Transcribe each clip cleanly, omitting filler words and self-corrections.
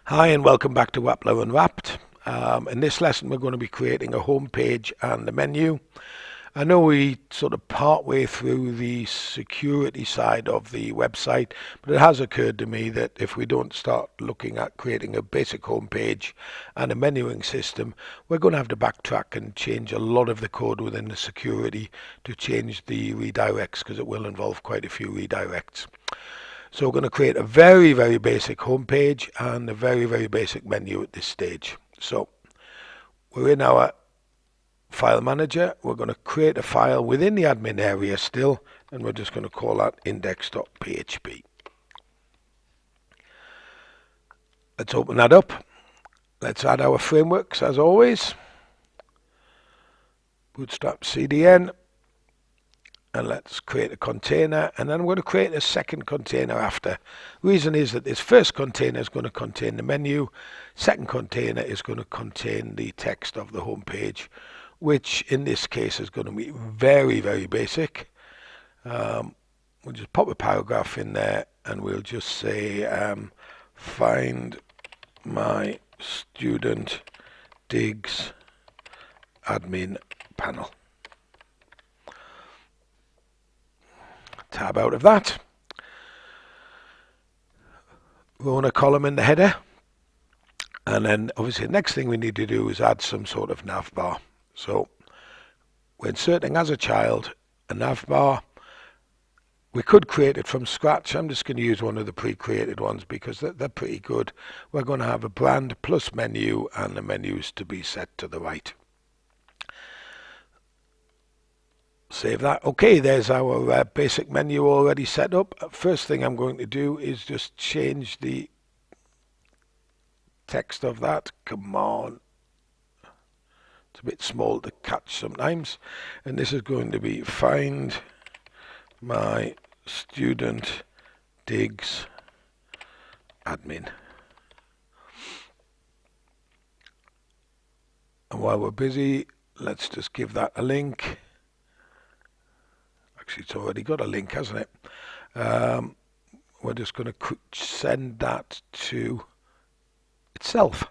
Hi and welcome back to Wappler Unwrapped. In this lesson we're going to be creating a home page and a menu. I know we sort of part way through the security side of the website, but it has occurred to me that if we don't start looking at creating a basic home page and a menuing system, we're going to have to backtrack and change a lot of the code within the security to change the redirects, because it will involve quite a few redirects. So we're going to create a very basic home page and a very basic menu at this stage. So we're in our file manager. We're going to create a file within the admin area still, and we're just going to call that index.php. Let's open that up. Let's add our frameworks as always. Bootstrap CDN. And let's create a container, and then I'm going to create a second container after. Reason is that this first container is going to contain the menu, second container is going to contain the text of the home page, which in this case is going to be very basic. We'll just pop a paragraph in there, and we'll just say find my student digs admin panel. Tab out of that. We'll run a column in the header, and then obviously the next thing we need to do is add some sort of nav bar. So we're inserting as a child a nav bar. We could create it from scratch. I'm just going to use one of the pre-created ones because they're pretty good. We're going to have a brand plus menu, and the menus to be set to the right. Save that. Okay, there's our basic menu already set up. First thing I'm going to do is just change the text of that. Come on. It's a bit small to catch sometimes. And this is going to be find my student digs admin. And while we're busy, let's just give that a link. Actually, it's already got a link, hasn't it? We're just going to send that to itself.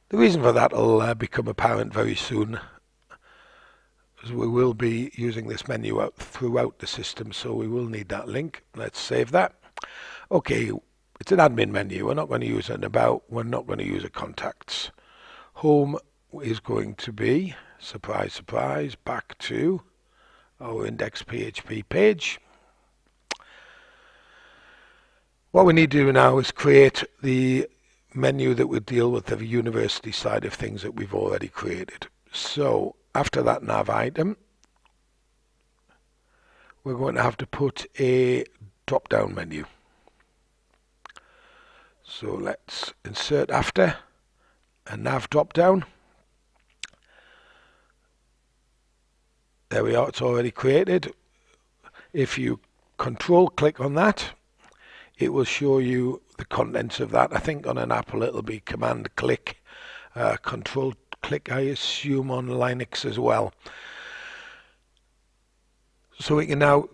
The reason for that will become apparent very soon, as we will be using this menu out throughout the system, so we will need that link. Let's save that. Okay, it's an admin menu. We're not going to use an about. We're not going to use a contacts. Home is going to be, surprise, back to our index.php page. What we need to do now is create the menu that would deal with the university side of things that we've already created. So after that nav item, we're going to have to put a drop-down menu. So let's insert after a nav drop-down. There we are, it's already created. If you control click on that, it will show you the contents of that. I think on an Apple it'll be command click, control click, I assume on Linux as well. So we can now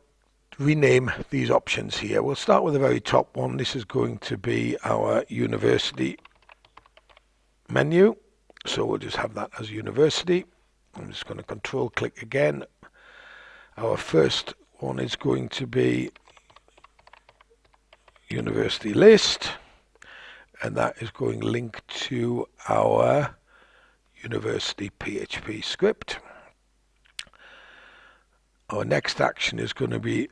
rename these options here. We'll start with the very top one. This is going to be our university menu. So we'll just have that as university. I'm just going to control click again. Our first one is going to be university list, and that is going linked to our university PHP script. Our next action is going to be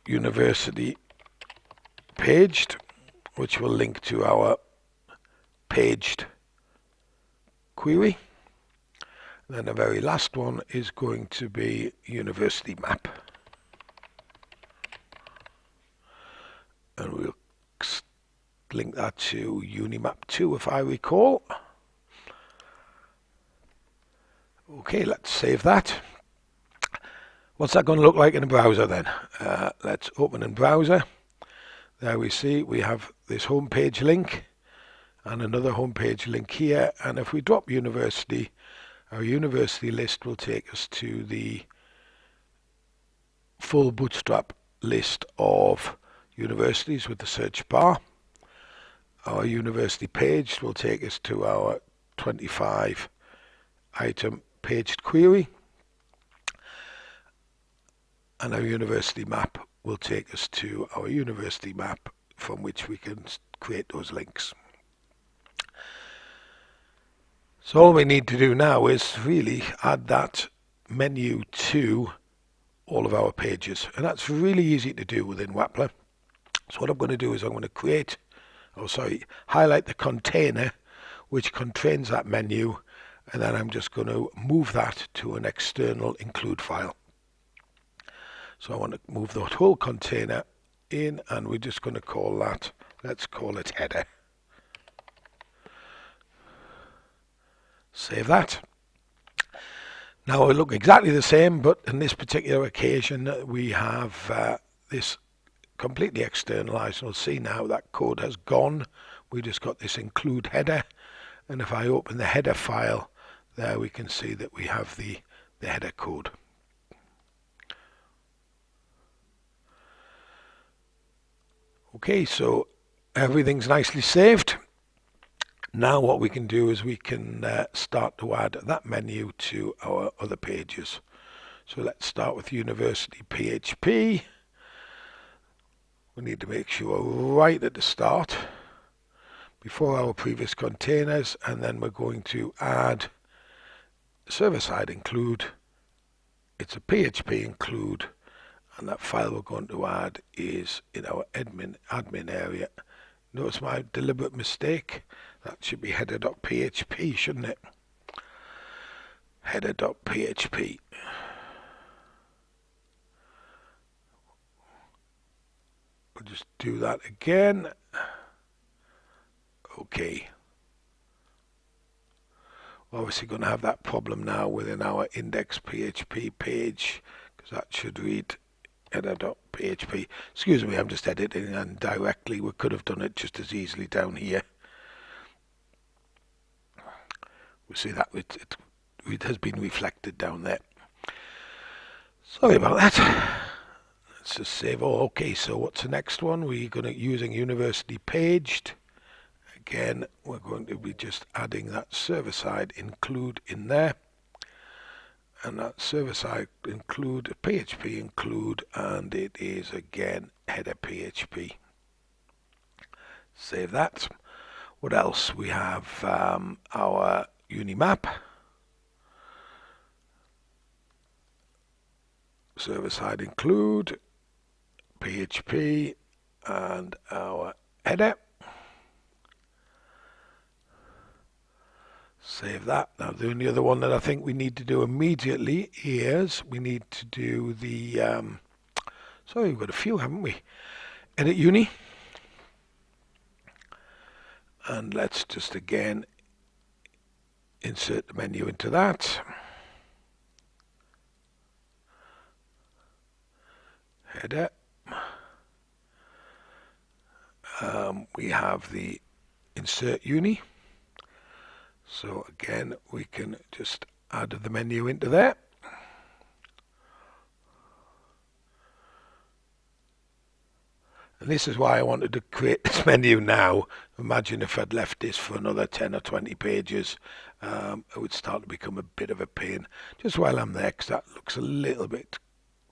university paged, which will link to our paged query. Then the very last one is going to be university map. And we'll link that to Unimap 2 if I recall. Okay, let's save that. What's that going to look like in a browser then? Let's open in browser. There we see we have this homepage link and another homepage link here. And if we drop university, our university list will take us to the full Bootstrap list of universities with the search bar. Our university page will take us to our 25 item paged query, and our university map will take us to our university map from which we can create those links. So all we need to do now is really add that menu to all of our pages, and that's really easy to do within Wappler. So what I'm going to do is I'm going to highlight the container which contains that menu, and then I'm just going to move that to an external include file. So I want to move the whole container in, and we're just going to call that, let's call it header. Save that. Now it'll look exactly the same, but in this particular occasion we have this completely externalized. We'll see now that code has gone. We just got this include header, and if I open the header file, there we can see that we have the header code. Okay, so everything's nicely saved. Now what we can do is we can start to add that menu to our other pages. So let's start with University PHP. We need to make sure right at the start, before our previous containers, and then we're going to add server-side include. It's a PHP include, and that file we're going to add is in our admin area. Notice my deliberate mistake. That should be header.php, shouldn't it? Header.php. We'll just do that again. Okay. We're obviously going to have that problem now within our index.php page, because that should read header.php. Excuse me, I'm just editing and directly. We could have done it just as easily down here. We see that it has been reflected down there. Sorry about that. Let's just save. Oh, okay, so what's the next one? We're going to using university paged. Again, we're going to be just adding that server-side include in there. And that server-side include, PHP include, and it is again header PHP. Save that. What else? We have our Unimap, server-side include, PHP, and our header. Save that. Now the only other one that I think we need to do immediately is we need to do the sorry, we've got a few, haven't we? Edit uni, and let's just again insert the menu into that. Header. We have the insert uni. So again, we can just add the menu into there. And this is why I wanted to create this menu now. Imagine if I'd left this for another 10 or 20 pages, it would start to become a bit of a pain. Just while I'm there, because that looks a little bit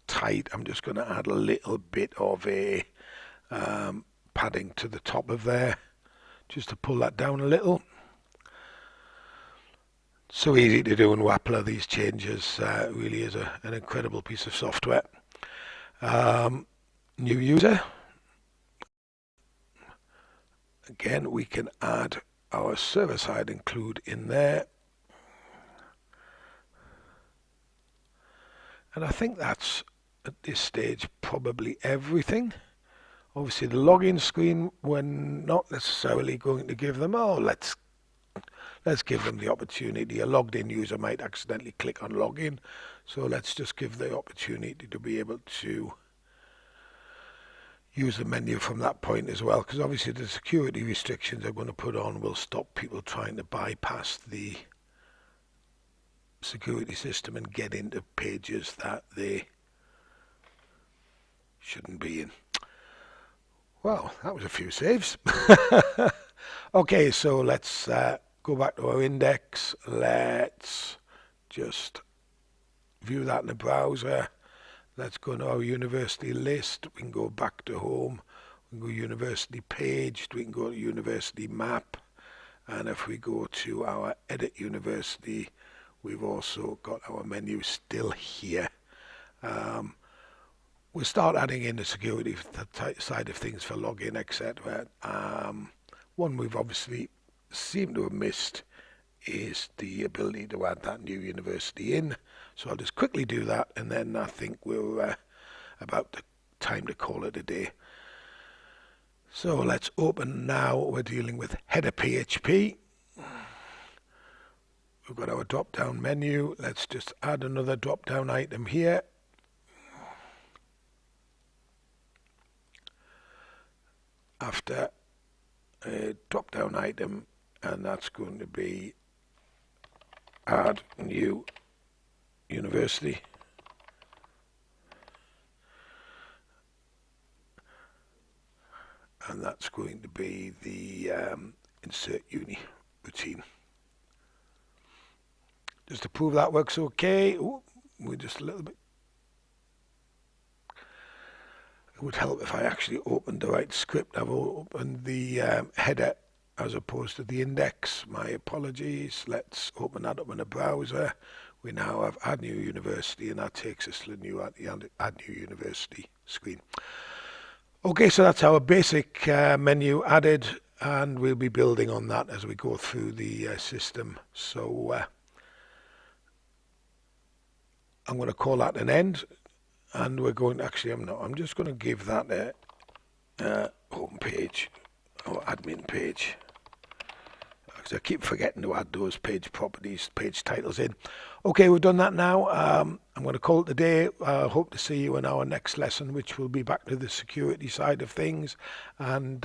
tight, I'm just going to add a little bit of a padding to the top of there, just to pull that down a little. So easy to do in Wappler, these changes. Really is an incredible piece of software. New user. Again, we can add our server-side include in there. And I think that's, at this stage, probably everything. Obviously, the login screen, we're not necessarily going to give them, let's give them the opportunity. A logged in user might accidentally click on login, so let's just give the opportunity to be able to use the menu from that point as well, because obviously the security restrictions they're going to put on will stop people trying to bypass the security system and get into pages that they shouldn't be in. Well, that was a few saves. Okay, so let's go back to our index. Let's just view that in the browser. Let's go to our university list. We can go back to home. We can go university page. We can go to university map. And if we go to our edit university, we've also got our menu still here. We'll start adding in the security side of things for login, etc. One we've obviously seemed to have missed is the ability to add that new university in. So I'll just quickly do that, and then I think we're about the time to call it a day. So let's open now. We're dealing with header PHP. We've got our drop-down menu. Let's just add another drop-down item here. After a drop-down item, and that's going to be add new university. And that's going to be the insert uni routine. Just to prove that works okay, we're just a little bit. It would help if I actually opened the right script. I've opened the header as opposed to the index. My apologies. Let's open that up in a browser. We now have add new university, and that takes us to the new add new university screen. Okay, so that's our basic menu added, and we'll be building on that as we go through the system. So I'm going to call that an end, and we're going to, actually I'm not, I'm just going to give that a home page or admin page, because I keep forgetting to add those page properties, page titles in. Okay, we've done that now. I'm going to call it a day. Hope to see you in our next lesson, which will be back to the security side of things. And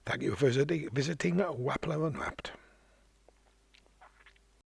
thank you for visiting Wappler Unwrapped.